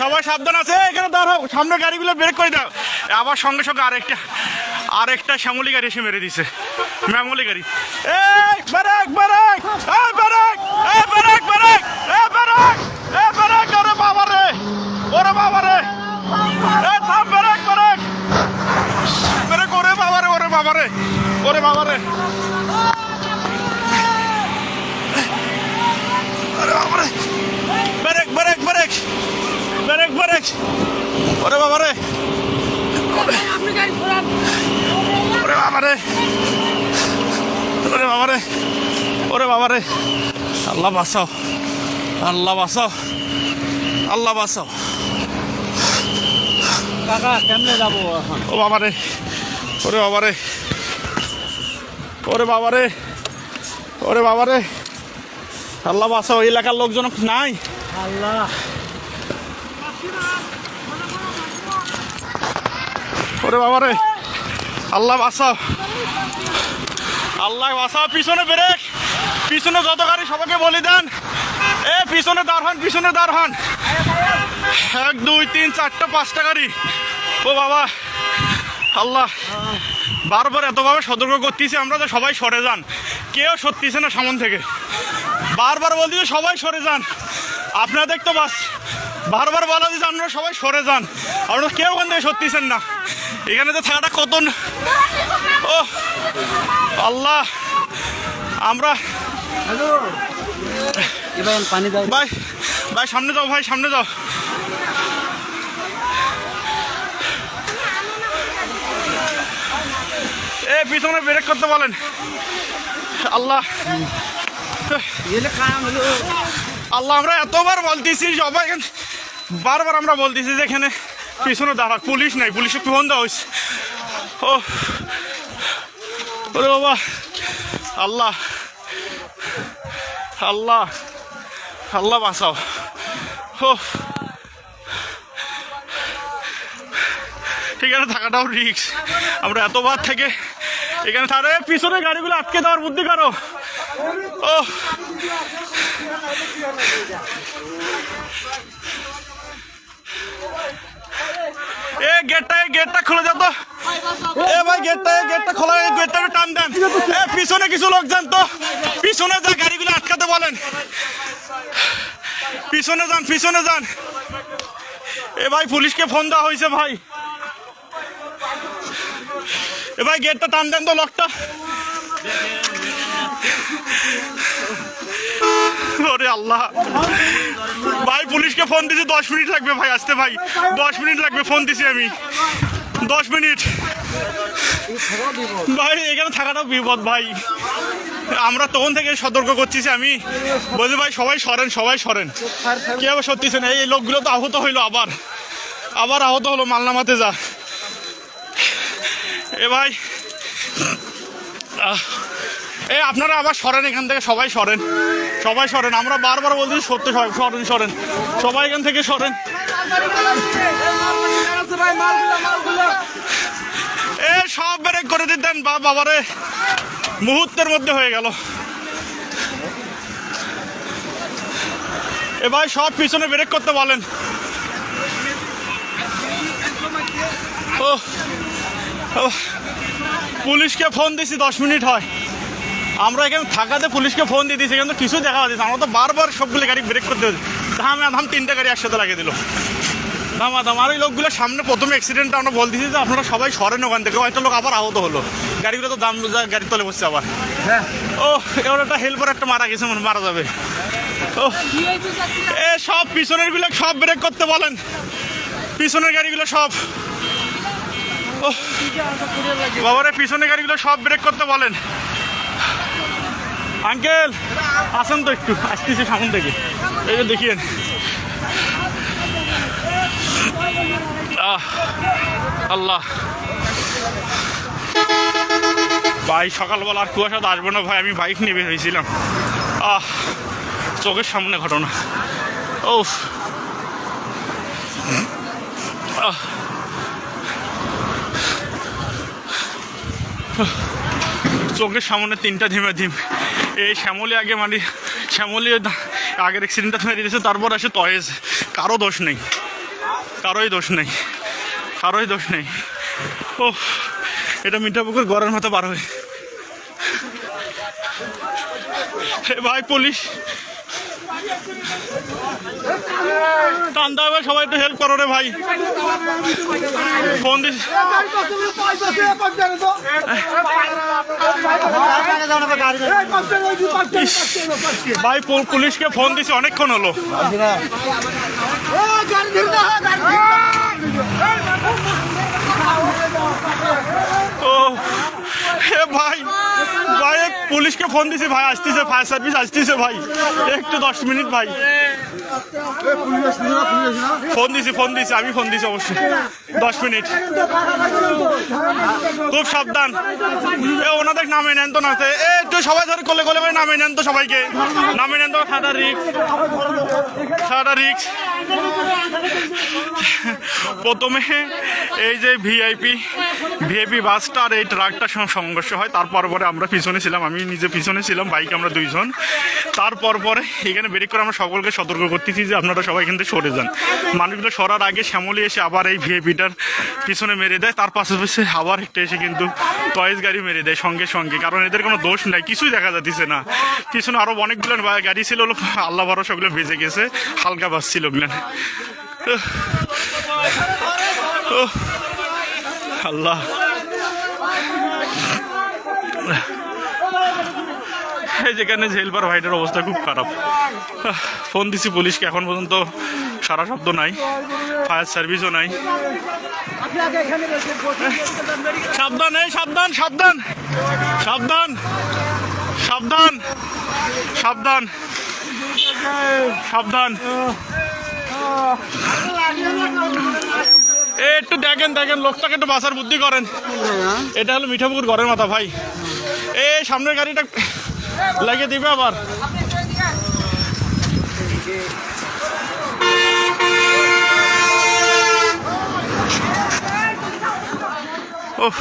সবাই সাবধান আছে, এখানে দাঁড়াও, সামনে গাড়িগুলো ব্রেক করে দাও। আবার সঙ্গে সঙ্গে আরেকটা শ্যামলি গাড়ি এসে মেরে দিছে, ম্যামলি গাড়ি। এই ব্রেক ব্রেক, এই ব্রেক, এই ব্রেক ব্রেক, এই ব্রেক, এই ব্রেক, ওরে বাবা রে, ওরে বাবা রে, এই থাম, ব্রেক ব্রেক ব্রেক, ওরে বাবা রে, ওরে বাবা রে, ওরে বাবা রে, ওরে বাবা রে, break break break break break, ওরে বাবা রে, ওরে বাবা রে, ওরে বাবা রে, ওরে বাবা রে, আল্লাহ বাঁচাও, আল্লাহ বাঁচাও, আল্লাহ বাঁচাও। কাকা কেমনে যাবো এখন? ও বাবা রে, ওরে বাবা রে, ওরে বাবা রে, ওরে বাবা রে, আল্লাহ বাঁচাও। এলাকার লোকজন নাই, আল্লাহ, ওরে বাবা রে, আল্লাহ বাঁচাও, আল্লাহ বাঁচাও। পিছনে ব্রেক, পিছনে যত গাড়ি সবাইকে বলে দেন, এ পিছনে দাঁড় হন, পিছনে দাঁড় হন। 1 2 3 4টা 5টা গাড়ি। ও বাবা, আল্লাহ বারবার এতভাবে সতর্ক করতেছি আমরা যে সবাই সরে যান, কেউ সরতেছে না সামন থেকে। বারবার বলতেছে সবাই সরে যান, আপনাদের তো বাস বারবার বলা দিচ্ছে আপনারা সবাই সরে যান, আপনারা কেউ ওখান থেকে সরতেছেন না। এখানে তো থাকাটা কত, ও আল্লাহ, আমরা পানি দাও ভাই, ভাই সামনে যাও, ভাই সামনে যাও। এ পিছনে ব্রেক করতে বলেন। আল্লাহ, আল্লাহ আমরা এতবার বলতেছি সবাই, বারবার আমরা বলতেছি যে এখানে পিছনে দাঁড়া, পুলিশ নাই, পুলিশে ফোন দেওয়া হয়েছে। ও ওরে বাবা, আল্লাহ, আল্লাহ, আল্লাহ বাঁচাও। ও এখানে থাকাটাও রিস্ক, আমরা এতবার থেকে এখানে থাকলে পিছনে গাড়িগুলো আটকে দেওয়ার বুদ্ধি করো। ও এ গেটটা খুলে যাও তো, এ ভাই গেটটা খোলা, গেটটা টান দেন। এ পিছনে কিছু লোক যান তো, পিছনে যা গাড়িগুলো আটকাতে বলেন, পিছনে যান, পিছনে যান। এ ভাই পুলিশকে ফোন দেওয়া হয়েছে ভাই, এ ভাই গেটটা টান দেন তো, লকটা। ওরে আল্লাহ, ভাই পুলিশকে ফোন দিছি, 10 মিনিট লাগবে ভাই আসতে, ভাই 10 মিনিট লাগবে, ফোন দিছি আমি, 10 মিনিট। ভাই এখানে থাকাটাও বিপদ ভাই, আমরা তখন থেকে সতর্ক করছি আমি বলছি ভাই সবাই সরেন, সবাই সরেন, কেউ সত্যিছে না। এই লোকগুলো তো আহত হইলো, আবার আহত হলো, মালনামাতে যা। এ ভাই এ আপনারা আবার সরেন এখান থেকে, সবাই সরেন, সবাই সরেন, আমরা বারবার বলছি সত্য, সরেন সরেন, সবাই এখান থেকে সরেন। এ সব ব্রেক করে দিতেন, বাবারে মুহূর্তের মধ্যে হয়ে গেল। এ ভাই সব পিছনে ব্রেক করতে বলেন। ও পুলিশকে ফোন দিছি, 10 মিনিট হয়, আমরা এখানে থাকাতে পুলিশকে ফোন দিয়ে দিয়েছি, কিন্তু কিছু দেখা যাচ্ছে, আমরা তো বারবার সবগুলো গাড়ি ব্রেক করতে হচ্ছে, ধাম 3টা গাড়ি একসাথে লাগিয়ে দিল, দাম। আর এই লোকগুলো সামনে প্রথমে অ্যাক্সিডেন্টটা আমরা বলতেছি যে আপনারা সবাই সরেন ওখান থেকে, একটা লোক আবার আহত হলো, গাড়িগুলো তো দাম গাড়ির তলে বসছে আবার। ও এবার একটা হেল্পার একটা মারা গেছে, মারা যাবে। ও এ সব পিছনের গুলো সব ব্রেক করতে বলেন, পিছনের গাড়িগুলো সব, ও বাবারে পিছনের গাড়িগুলো সব ব্রেক করতে বলেন। আঙ্কেল আসেন তো, একটু আসতেছি সামন থেকে, এই যে দেখিয়েন। আল্লাহ ভাই, সকালবেলা আর কুয়াশা তো আসবে না ভাই, আমি বাইক নিয়ে বের হয়েছিলাম, চোখের সামনে ঘটনা। ও চোখের সামনে 3টা ধিম, এই শ্যামলী আগে মানে শ্যামলী আগের অ্যাক্সিডেন্টটা মেরে দিয়েছে, তারপর আসে তয়েজ। কারো দোষ নেই, কারোই দোষ নেই, কারোই দোষ নেই। ও এটা মিঠাপুকুর গড়ের মতো বার হয়। ভাই পুলিশ টান্দা হবে, সবাই একটু হেল্প করো রে ভাই। ফোন দিস ভাই, পুলিশকে ফোন দিছি অনেকক্ষণ হলো। ও হে ভাই, ভাই পুলিশকে ফোন দিছি ভাই, আসতেছে, ফায়ার সার্ভিস আসতেছে ভাই, একটু 10 মিনিট ভাই। ফোন দিছি আমি, ফোন দিছি অবশ্যই, 10 মিনিট। খুব সাবধান, ওনাদের নামে নেন তো না, একটু সবাই ধরে কোলে কোলে করে নামে নেন তো, সবাইকে নামে নেন তো। খাটা রিক্স। প্রথমে এই যে ভিআইপি বাসটা আর এই ট্রাকটার সঙ্গে সংঘর্ষ হয়, তারপর পরে আমরা পিছনে ছিলাম, আমি নিজে পিছনে ছিলাম, বাইকে আমরা 2 জন। তারপর পরে এখানে ব্রেক করে আমরা সকলকে সতর্ক করতেছি যে আপনারা সবাই কিন্তু সরে যান। মানুষগুলো সরার আগে শ্যামলী এসে আবার এই ভিআইপিটার পিছনে মেরে দেয়, তার পাশাপাশি আবার একটা এসে কিন্তু টয়েস গাড়ি মেরে দেয় সঙ্গে সঙ্গে, কারণ এদের কোনো দোষ নাই, কিছুই দেখা যাচ্ছে না। পিছনে আরো অনেকগুলো গাড়ি ছিল, আল্লাহ ভরসা ওগুলো বেঁচে গেছে, হালকা বাস ছিল ওগুলো। আল্লাহ, যেখানে জেলবার ভাইটার অবস্থা খুব খারাপ। ফোন দিছি পুলিশকে, এখন পর্যন্ত সারা শব্দ নাই, ফায়ার সার্ভিসও নাই। সাবধান, এই সাবধান সাবধান সাবধান সাবধান সাবধান সাবধান। একটু দেখেন লোকটাকে একটু বাঁচার বুদ্ধি করেন। এটা হলো মিঠাপুকুর ঘরের মাথা ভাই, এই সামনের গাড়িটা লাগিয়ে দিবে আবার। ওহ